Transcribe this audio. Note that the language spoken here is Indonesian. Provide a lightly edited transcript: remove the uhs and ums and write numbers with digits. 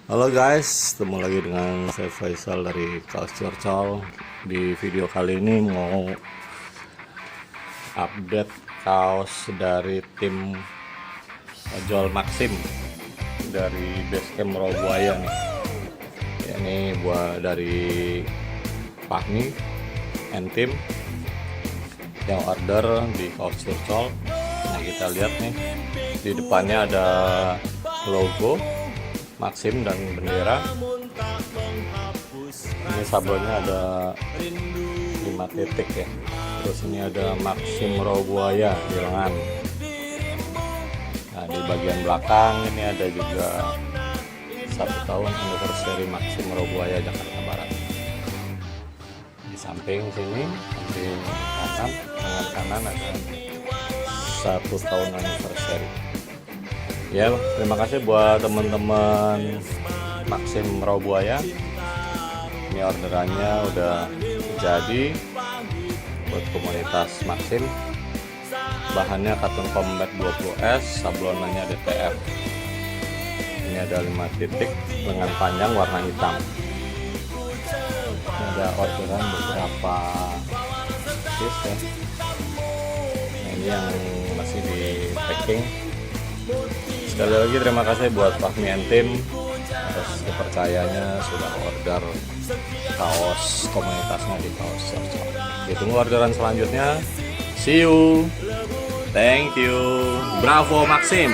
Halo guys, ketemu lagi dengan saya Faisal dari Kaos Curcol. Di video kali ini mau update kaos dari tim ojol Maxim dari Basecamp Rawabuaya nih. Ini buat dari Fahmi and tim yang order di Kaos Curcol. Nah, kita lihat nih, di depannya ada logo Maxim dan bendera. Ini sablonnya ada 5 titik ya. Terus ini ada Maxim Rawabuaya di lengan. Nah, di bagian belakang ini ada juga 1 tahun anniversary Maxim Rawabuaya Jakarta Barat. Di samping sini, di kanan, lengan kanan ada 1 tahun anniversary. Ya, terima kasih buat teman-teman Maxim Rawabuaya. Ini orderannya udah jadi buat komunitas Maxim. Bahannya Cotton Combat 20S, sablonannya DTF. Ini ada 5 titik, lengan panjang warna hitam. Ini ada orderan beberapa piece ya. Nah, ini yang masih di packing. Sekali lagi terima kasih buat Fahmi and tim atas kepercayaannya sudah order kaos komunitasnya di Kaos Curcol. Ditunggu orderan selanjutnya. See you. Thank you. Bravo Maxim.